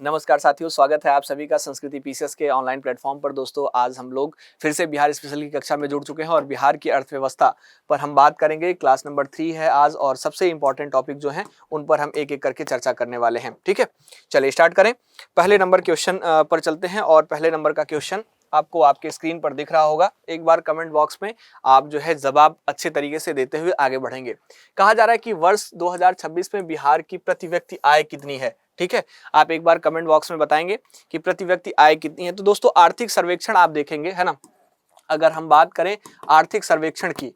नमस्कार साथियों, स्वागत है आप सभी का संस्कृति पीसीएस के ऑनलाइन प्लेटफॉर्म पर। दोस्तों, आज हम लोग फिर से बिहार स्पेशल की कक्षा में जुड़ चुके हैं और बिहार की अर्थव्यवस्था पर हम बात करेंगे। क्लास नंबर 3 है आज और सबसे इंपॉर्टेंट टॉपिक जो हैं उन पर हम एक एक करके चर्चा करने वाले हैं। ठीक है, चलिए स्टार्ट करें। पहले नंबर क्वेश्चन पर चलते हैं और पहले नंबर का क्वेश्चन आपको आपके स्क्रीन पर दिख रहा होगा। एक बार कमेंट बॉक्स में आप जो है जवाब अच्छे तरीके से देते हुए आगे बढ़ेंगे। कहा जा रहा है कि वर्ष 2026 में बिहार की प्रति व्यक्ति आय कितनी है। ठीक है, आप एक बार कमेंट बॉक्स में बताएंगे कि प्रति व्यक्ति आय कितनी है। तो दोस्तों, आर्थिक सर्वेक्षण आप देखेंगे, है ना। अगर हम बात करें आर्थिक सर्वेक्षण की,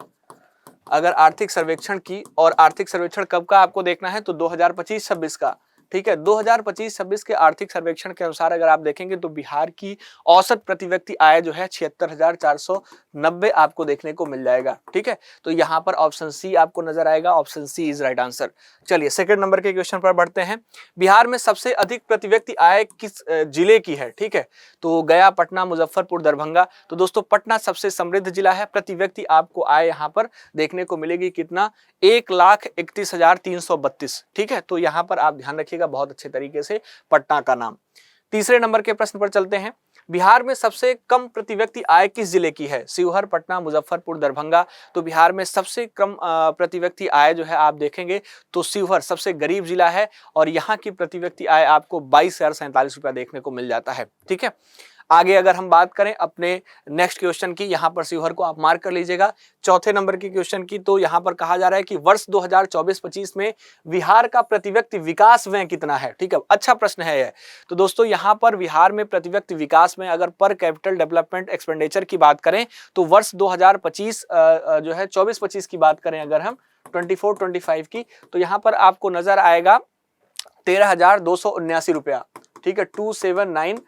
अगर आर्थिक सर्वेक्षण की, और आर्थिक सर्वेक्षण कब का आपको देखना है तो 2025-26 का। ठीक है, 2025-26 के आर्थिक सर्वेक्षण के अनुसार अगर आप देखेंगे तो बिहार की औसत प्रति व्यक्ति आय जो है 76,490 आपको देखने को मिल जाएगा। ठीक है, तो यहाँ पर ऑप्शन सी आपको नजर आएगा। Option C is right answer. चलिए सेकंड नंबर के क्वेश्चन पर बढ़ते हैं। बिहार में सबसे अधिक प्रति व्यक्ति आय किस जिले की है। ठीक है, तो गया, पटना, मुजफ्फरपुर, दरभंगा। तो दोस्तों, पटना सबसे समृद्ध जिला है। प्रति व्यक्ति आपको आय यहाँ पर देखने को मिलेगी कितना, 1,31,332। ठीक है, तो यहाँ पर आप ध्यान रखिएगा बहुत अच्छे तरीके से पटना का नाम। तीसरे नंबर के प्रश्न पर चलते हैं। बिहार में सबसे कम प्रति व्यक्ति आय किस जिले की है। शिवहर, पटना, मुजफ्फरपुर, दरभंगा। तो बिहार में सबसे कम प्रति व्यक्ति आय जो है आप देखेंगे तो शिवहर सबसे गरीब जिला है और यहाँ की प्रति व्यक्ति आय आपको 22,047 रुपया देखने को मिल जाता है। ठीक है, आगे अगर हम बात करें अपने नेक्स्ट क्वेश्चन की, यहाँ पर शिवहर को आप मार्क कर लीजिएगा। चौथे नंबर के क्वेश्चन की, तो यहाँ पर कहा जा रहा है कि वर्ष 2024-25 में बिहार का प्रति व्यक्ति विकास व्यय कितना है। ठीक है, अच्छा प्रश्न है यह। तो दोस्तों, यहाँ पर बिहार में प्रति व्यक्ति विकास में अगर पर कैपिटल डेवलपमेंट एक्सपेंडिचर की बात करें तो वर्ष 2025 जो है 24-25 की बात करें अगर हम 24-25 की, तो यहाँ पर आपको नजर आएगा 13,279 रुपया। ठीक है, 279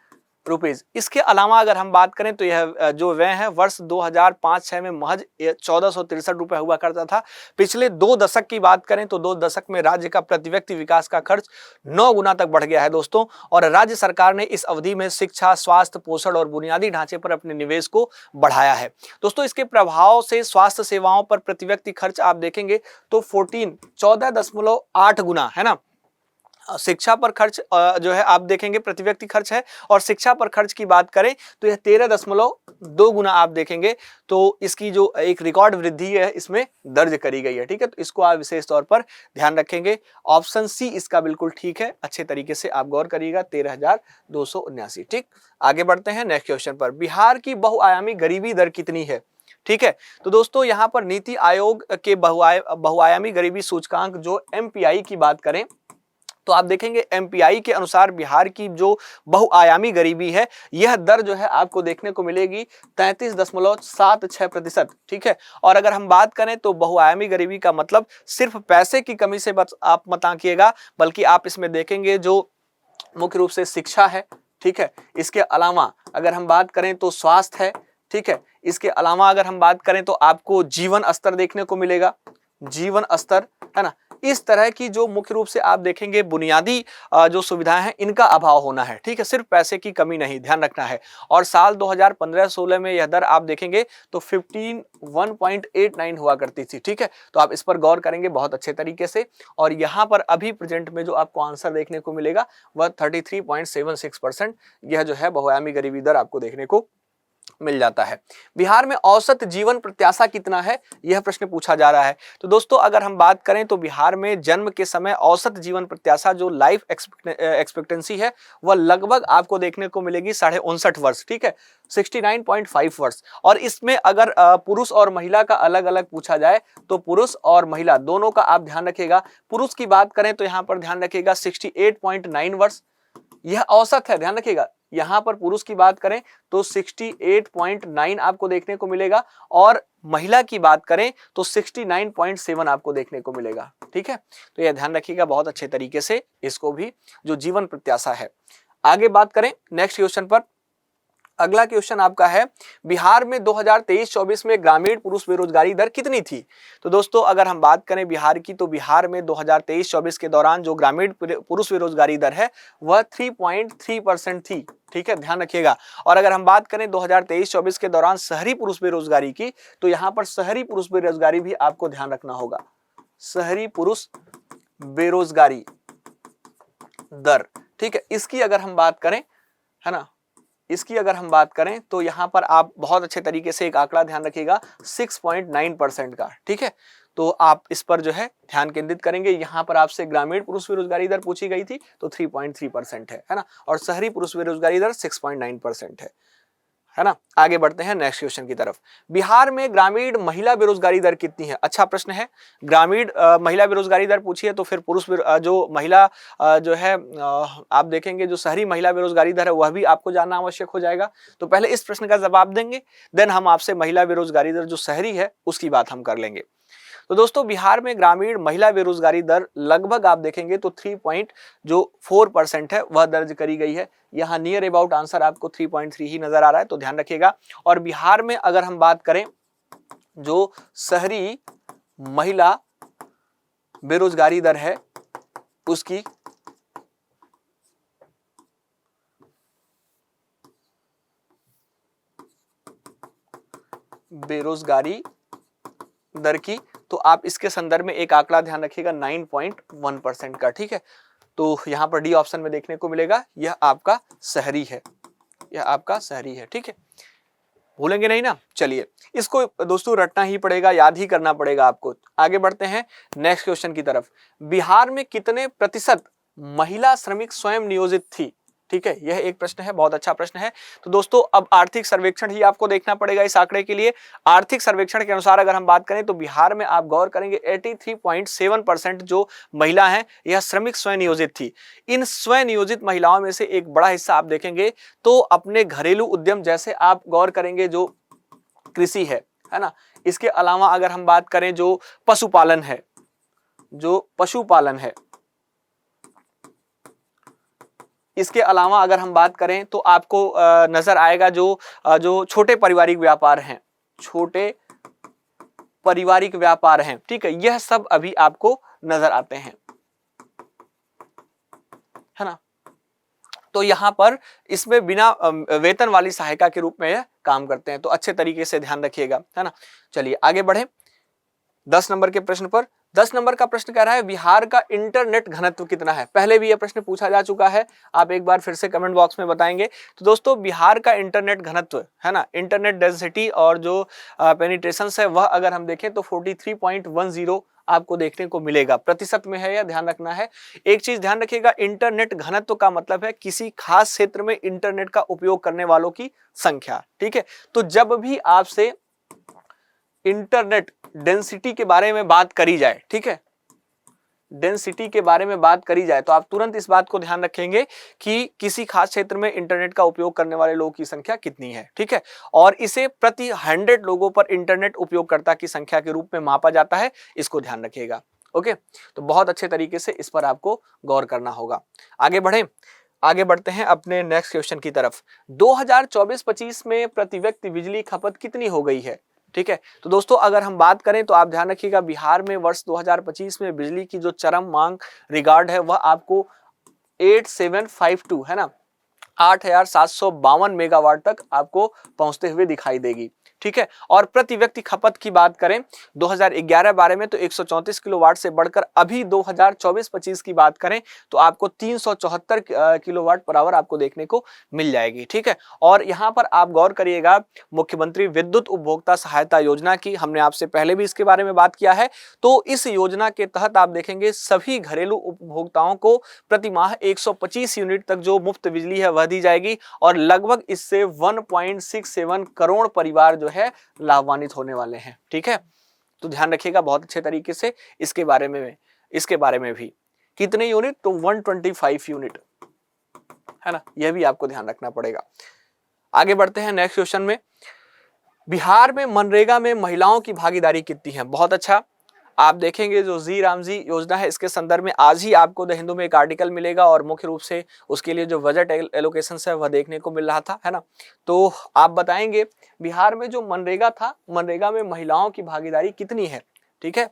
रुपीज। इसके अलावा अगर हम बात करें तो यह जो व्यय है वर्ष 2005-06 में महज 1,463 रुपए हुआ करता था। पिछले 2 दशक की बात करें तो 2 दशक में राज्य का प्रति व्यक्ति विकास का खर्च 9 गुना तक बढ़ गया है दोस्तों। और राज्य सरकार ने इस अवधि में शिक्षा, स्वास्थ्य, पोषण और बुनियादी ढांचे पर अपने निवेश को बढ़ाया है। दोस्तों, इसके प्रभाव से स्वास्थ्य सेवाओं पर प्रति व्यक्ति खर्च आप देखेंगे तो 14.8 गुना, है ना। शिक्षा पर खर्च जो है आप देखेंगे प्रति व्यक्ति खर्च है, और शिक्षा पर खर्च की बात करें तो यह 13.2 गुना आप देखेंगे। तो इसकी जो एक रिकॉर्ड वृद्धि है इसमें दर्ज करी गई है। ठीक है, तो इसको आप विशेष तौर पर ध्यान रखेंगे। ऑप्शन सी इसका बिल्कुल ठीक है, अच्छे तरीके से आप गौर करिएगा, 13,279। ठीक, आगे बढ़ते हैं नेक्स्ट क्वेश्चन पर। बिहार की बहुआयामी गरीबी दर कितनी है। ठीक है, तो दोस्तों, यहाँ पर नीति आयोग के बहुआयामी गरीबी सूचकांक जो MPI की बात करें तो आप देखेंगे MPI के अनुसार बिहार की जो बहुआयामी गरीबी है यह दर जो है आपको देखने को मिलेगी 33.76%। ठीक है, और अगर हम बात करें तो बहुआयामी गरीबी का मतलब सिर्फ पैसे की कमी से आप मत आंकिएगा, बल्कि आप इसमें देखेंगे जो मुख्य रूप से शिक्षा है। ठीक है, इसके अलावा अगर हम बात करें तो स्वास्थ्य है। ठीक है, इसके अलावा अगर हम बात करें तो आपको जीवन स्तर देखने को मिलेगा, जीवन स्तर, है ना। इस तरह की जो मुख्य रूप से आप देखेंगे बुनियादी जो सुविधाएं हैं इनका अभाव होना है। ठीक है, सिर्फ पैसे की कमी नहीं, ध्यान रखना है। और साल 2015-16 में यह दर आप देखेंगे तो 51.89 हुआ करती थी। ठीक है, तो आप इस पर गौर करेंगे बहुत अच्छे तरीके से। और यहाँ पर अभी प्रेजेंट में जो आपको आंसर देखने को मिलेगा वह 33.76% यह जो है बहुआयामी गरीबी दर आपको देखने को मिल जाता है। बिहार में औसत जीवन प्रत्याशा कितना है, यह प्रश्न पूछा जा रहा है। तो दोस्तों, अगर हम बात करें तो बिहार में जन्म के समय औसत जीवन प्रत्याशा जो लाइफ एक्सपेक्टेंसी है वह लगभग आपको देखने को मिलेगी 59.5 वर्ष। ठीक है, 69.5 वर्ष। और इसमें अगर पुरुष और महिला का अलग अलग पूछा जाए तो पुरुष और महिला दोनों का आप ध्यान रखिएगा। पुरुष की बात करें तो यहाँ पर ध्यान रखिएगा 68.9 वर्ष, यह औसत है, ध्यान रखिएगा। यहां पर पुरुष की बात करें तो 68.9 आपको देखने को मिलेगा, और महिला की बात करें तो 69.7 आपको देखने को मिलेगा। ठीक है, तो यह ध्यान रखिएगा बहुत अच्छे तरीके से इसको भी, जो जीवन प्रत्याशा है। आगे बात करें नेक्स्ट क्वेश्चन पर। अगला क्वेश्चन आपका है, बिहार में 2023-24 में ग्रामीण पुरुष बेरोजगारी दर कितनी थी। तो दोस्तों, अगर हम बात करें बिहार की तो बिहार में 2023-24 के दौरान जो ग्रामीण पुरुष बेरोजगारी दर है वह 3.3% थी। ठीक है, ध्यान रखिएगा। और अगर हम बात करें 2023-24 के दौरान शहरी पुरुष बेरोजगारी की तो यहाँ पर शहरी पुरुष बेरोजगारी भी आपको ध्यान रखना होगा। शहरी पुरुष बेरोजगारी दर, ठीक है, इसकी अगर हम बात करें, है ना, इसकी अगर हम बात करें तो यहां पर आप बहुत अच्छे तरीके से एक आंकड़ा ध्यान रखिएगा 6.9% का। ठीक है, तो आप इस पर जो है ध्यान केंद्रित करेंगे। यहां पर आपसे ग्रामीण पुरुष बेरोजगारी दर पूछी गई थी तो 3.3% है ना, और शहरी पुरुष बेरोजगारी दर 6.9% है ना। आगे बढ़ते हैं नेक्स्ट क्वेश्चन की तरफ। बिहार में ग्रामीण महिला बेरोजगारी दर कितनी है? अच्छा प्रश्न है। ग्रामीण महिला बेरोजगारी दर पूछी है तो फिर जो महिला जो है आप देखेंगे जो शहरी महिला बेरोजगारी दर है वह भी आपको जानना आवश्यक हो जाएगा। तो पहले इस प्रश्न का जवाब देंगे, देन हम आपसे महिला बेरोजगारी दर जो शहरी है उसकी बात हम कर लेंगे। तो दोस्तों बिहार में ग्रामीण महिला बेरोजगारी दर लगभग आप देखेंगे तो 3.4% है वह दर्ज करी गई है। यहाँ नियर अबाउट आंसर आपको 3.3 ही नजर आ रहा है, तो ध्यान रखिएगा। और बिहार में अगर हम बात करें जो शहरी महिला बेरोजगारी दर है उसकी बेरोजगारी दर की, तो आप इसके संदर्भ में एक आंकड़ा ध्यान रखिएगा 9.1% का। ठीक है, तो यहां पर डी ऑप्शन में देखने को मिलेगा, यह आपका शहरी है, यह आपका शहरी है। ठीक है, भूलेंगे नहीं ना। चलिए इसको दोस्तों रटना ही पड़ेगा, याद ही करना पड़ेगा आपको। आगे बढ़ते हैं नेक्स्ट क्वेश्चन की तरफ। बिहार में कितने प्रतिशत महिला श्रमिक स्वयं नियोजित थी? ठीक है, यह एक प्रश्न है, बहुत अच्छा प्रश्न है। तो दोस्तों अब आर्थिक सर्वेक्षण ही आपको देखना पड़ेगा इस आंकड़े के लिए। आर्थिक सर्वेक्षण के अनुसार अगर हम बात करें तो बिहार में आप गौर करेंगे 83.7% जो महिला हैं यह श्रमिक स्वयं नियोजित थी। इन स्वयं नियोजित महिलाओं में से एक बड़ा हिस्सा आप देखेंगे तो अपने घरेलू उद्यम, जैसे आप गौर करेंगे जो कृषि है ना, इसके अलावा अगर हम बात करें जो पशुपालन है, जो पशुपालन है, इसके अलावा अगर हम बात करें तो आपको नजर आएगा जो छोटे पारिवारिक व्यापार हैं, छोटे पारिवारिक व्यापार हैं। ठीक है, यह सब अभी आपको नजर आते हैं, है ना। तो यहां पर इसमें बिना वेतन वाली सहायिका के रूप में यह काम करते हैं, तो अच्छे तरीके से ध्यान रखिएगा, है ना। चलिए आगे बढ़े 10 नंबर के प्रश्न पर। 10 नंबर का प्रश्न कह रहा है बिहार का इंटरनेट घनत्व कितना है? पहले भी यह प्रश्न पूछा जा चुका है, आप एक बार फिर से कमेंट बॉक्स में बताएंगे। तो दोस्तों बिहार का इंटरनेट घनत्व, है ना, इंटरनेट डेंसिटी और जो पेनिट्रेशन है वह अगर हम देखें तो 43.10 आपको देखने को मिलेगा। प्रतिशत में है, यह ध्यान रखना है। एक चीज ध्यान रखिएगा, इंटरनेट घनत्व का मतलब है किसी खास क्षेत्र में इंटरनेट का उपयोग करने वालों की संख्या। ठीक है, तो जब भी आपसे इंटरनेट डेंसिटी के बारे में बात करी जाए, ठीक है, डेंसिटी के बारे में बात करी जाए तो आप तुरंत इस बात को ध्यान रखेंगे कि किसी खास क्षेत्र में इंटरनेट का उपयोग करने वाले लोगों की संख्या कितनी है। ठीक है, और इसे प्रति 100 लोगों पर इंटरनेट उपयोगकर्ता की संख्या के रूप में मापा जाता है, इसको ध्यान रखिएगा। ओके, तो बहुत अच्छे तरीके से इस पर आपको गौर करना होगा। आगे बढ़ते हैं अपने नेक्स्ट क्वेश्चन की तरफ। 2024-25 में प्रति व्यक्ति बिजली खपत कितनी हो गई है? ठीक है, तो दोस्तों अगर हम बात करें तो आप ध्यान रखिएगा बिहार में वर्ष 2025 में बिजली की जो चरम मांग रिकॉर्ड है वह आपको 8752, है ना, 8752 मेगावाट तक आपको पहुंचते हुए दिखाई देगी। ठीक है, और प्रति व्यक्ति खपत की बात करें 2011-12 में तो 134 किलोवाट से बढ़कर अभी 2024-25 की बात करें तो आपको 374 किलोवाट पर आवर आपको देखने को मिल जाएगी। ठीक है, और यहां पर आप गौर करिएगा मुख्यमंत्री विद्युत उपभोक्ता सहायता योजना की हमने आपसे पहले भी इसके बारे में बात किया है। तो इस योजना के तहत आप देखेंगे सभी घरेलू उपभोक्ताओं को प्रति माह 125 यूनिट तक जो मुफ्त बिजली है वह दी जाएगी, और लगभग इससे 1.67 करोड़ परिवार जो है लाभान्वित होने वाले हैं। ठीक है, तो ध्यान रखिएगा बहुत अच्छे तरीके से इसके बारे में भी कितने यूनिट, तो 125 यूनिट, है ना, यह भी आपको ध्यान रखना पड़ेगा। आगे बढ़ते हैं नेक्स्ट क्वेश्चन में। बिहार में मनरेगा में महिलाओं की भागीदारी कितनी है? बहुत अच्छा, आप देखेंगे जो जी रामजी योजना है इसके संदर्भ में आज ही आपको द हिंदू में एक आर्टिकल मिलेगा और मुख्य रूप से उसके लिए जो बजट एलोकेशन है वह देखने को मिल रहा था, है ना। तो आप बताएंगे बिहार में जो मनरेगा था, मनरेगा में महिलाओं की भागीदारी कितनी है? ठीक है,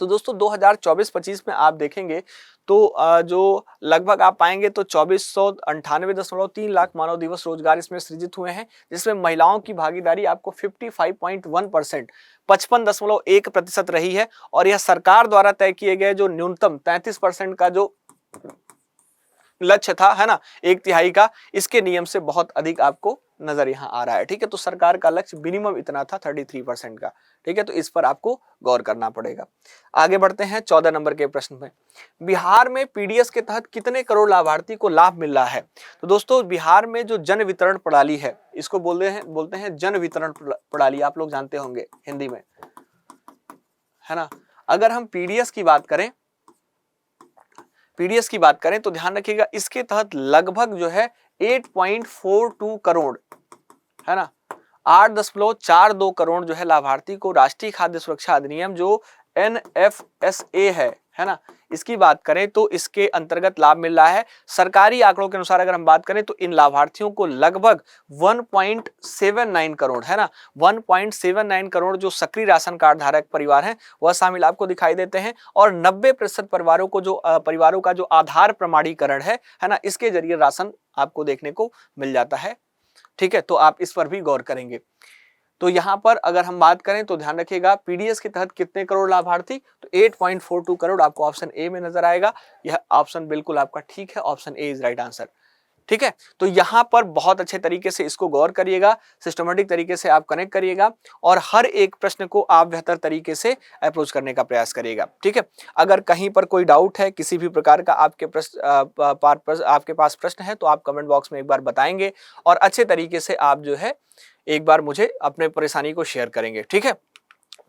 तो दोस्तों 2024-25 में आप देखेंगे तो जो लगभग आप पाएंगे तो 2498.3 लाख मानव दिवस रोजगार इसमें सृजित हुए हैं, जिसमें महिलाओं की भागीदारी आपको 55.1%, 55.1% रही है। और यह सरकार द्वारा तय किए गए जो न्यूनतम 33% का जो लक्ष्य था, है ना, 1/3 का, इसके नियम से बहुत अधिक आपको नजर यहाँ आ रहा है। ठीक है, तो सरकार का लक्ष्य मिनिमम इतना था 33% का। ठीक है, तो इस पर आपको गौर करना पड़ेगा। आगे बढ़ते हैं 14 नंबर के प्रश्न में। बिहार में पीडीएस के तहत कितने करोड़ लाभार्थी को लाभ मिल रहा है? तो दोस्तों बिहार में जो जन वितरण प्रणाली है, इसको बोलते हैं जन वितरण प्रणाली, आप लोग जानते होंगे हिंदी में, है ना। अगर हम पीडीएस की बात करें तो ध्यान रखिएगा, इसके तहत लगभग जो है 8.42 करोड़, है ना, 8.42 करोड़ जो है लाभार्थी को राष्ट्रीय खाद्य सुरक्षा अधिनियम जो NFSA है ना, इसकी बात करें तो इसके अंतर्गत लाभ मिल रहा है। सरकारी आंकड़ों के अनुसार अगर हम बात करें तो इन लाभार्थियों को लगभग 1.79 करोड़, है ना, 1.79 करोड़ जो सक्रिय राशन कार्ड धारक परिवार हैं वह शामिल आपको दिखाई देते हैं। और 90% परिवारों का जो आधार प्रमाणीकरण है ना, इसके जरिए राशन आपको देखने को मिल जाता है। ठीक है, तो आप इस पर भी गौर करेंगे। तो यहां पर अगर हम बात करें तो ध्यान रखिएगा पीडीएस के तहत कितने करोड़ लाभार्थी, तो 8.42 करोड़ आपको ऑप्शन ए में नजर आएगा। यह ऑप्शन बिल्कुल आपका ठीक है, option A is right answer. ठीक है, तो यहां पर बहुत अच्छे तरीके से इसको गौर करिएगा, सिस्टमेटिक तरीके से आप कनेक्ट करिएगा और हर एक प्रश्न को आप बेहतर तरीके से अप्रोच करने का प्रयास करिएगा। ठीक है, अगर कहीं पर कोई डाउट है, किसी भी प्रकार का आपके पास प्रश्न है तो आप कमेंट बॉक्स में एक बार बताएंगे और अच्छे तरीके से आप जो है एक बार मुझे अपने परेशानी को शेयर करेंगे। ठीक है,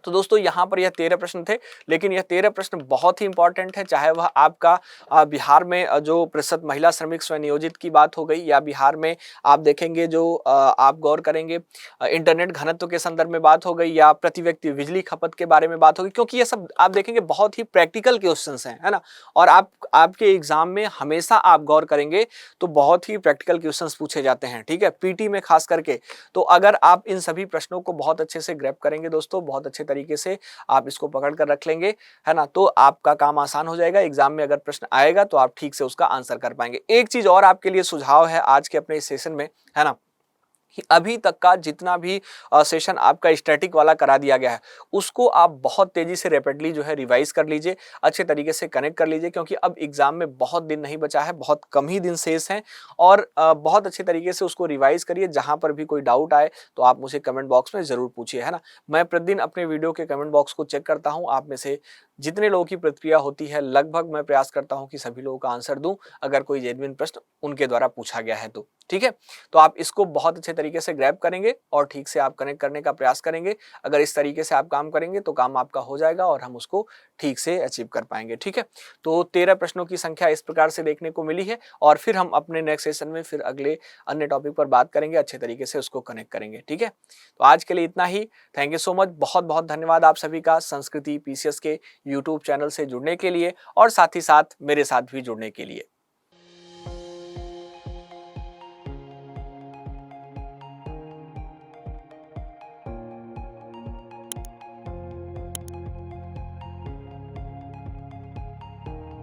तो दोस्तों यहाँ पर यह 13 प्रश्न थे, लेकिन यह 13 प्रश्न बहुत ही इंपॉर्टेंट है, चाहे वह आपका बिहार में जो प्रतिशत महिला श्रमिक स्वनियोजित की बात हो गई, या बिहार में आप देखेंगे जो आप गौर करेंगे इंटरनेट घनत्व के संदर्भ में बात हो गई, या प्रति व्यक्ति बिजली खपत के बारे में बात होगी, क्योंकि ये सब आप देखेंगे बहुत ही प्रैक्टिकल क्वेश्चंस हैं, है ना। और आपके एग्जाम में हमेशा आप गौर करेंगे तो बहुत ही प्रैक्टिकल क्वेश्चंस पूछे जाते हैं। ठीक है, पीटी में खास करके। तो अगर आप इन सभी प्रश्नों को बहुत अच्छे से ग्रैब करेंगे दोस्तों, बहुत अच्छे तरीके से आप इसको पकड़ कर रख लेंगे, है ना, तो आपका काम आसान हो जाएगा। एग्जाम में अगर प्रश्न आएगा तो आप ठीक से उसका आंसर कर पाएंगे। एक चीज और आपके लिए सुझाव है आज के अपने इस सेशन में, है ना, कि अभी तक का जितना भी सेशन आपका स्टैटिक वाला करा दिया गया है उसको आप बहुत तेजी से रैपिडली जो है रिवाइज कर लीजिए, अच्छे तरीके से कनेक्ट कर लीजिए, क्योंकि अब एग्जाम में बहुत दिन नहीं बचा है, बहुत कम ही दिन शेष हैं। और बहुत अच्छे तरीके से उसको रिवाइज करिए। जहां पर भी कोई डाउट आए तो आप मुझे कमेंट बॉक्स में जरूर पूछिए, है ना। मैं प्रतिदिन अपने वीडियो के कमेंट बॉक्स को चेक करता हूँ, आप में से जितने लोगों की प्रतिक्रिया होती है लगभग मैं प्रयास करता हूं कि सभी लोगों का आंसर दूं, अगर कोई जेन्युइन प्रश्न उनके द्वारा पूछा गया है तो। ठीक है, तो आप इसको बहुत अच्छे तरीके से ग्रैब करेंगे और ठीक से आप कनेक्ट करने का प्रयास करेंगे। अगर इस तरीके से आप काम करेंगे तो काम आपका हो जाएगा और हम उसको ठीक से अचीव कर पाएंगे। ठीक है, तो 13 प्रश्नों की संख्या इस प्रकार से देखने को मिली है और फिर हम अपने नेक्स्ट सेशन में फिर अगले अन्य टॉपिक पर बात करेंगे, अच्छे तरीके से उसको कनेक्ट करेंगे। ठीक है, तो आज के लिए इतना ही। थैंक यू सो मच, बहुत बहुत धन्यवाद आप सभी का संस्कृति पीसीएस के यूट्यूब चैनल से जुड़ने के लिए और साथ ही साथ मेरे साथ भी जुड़ने के लिए।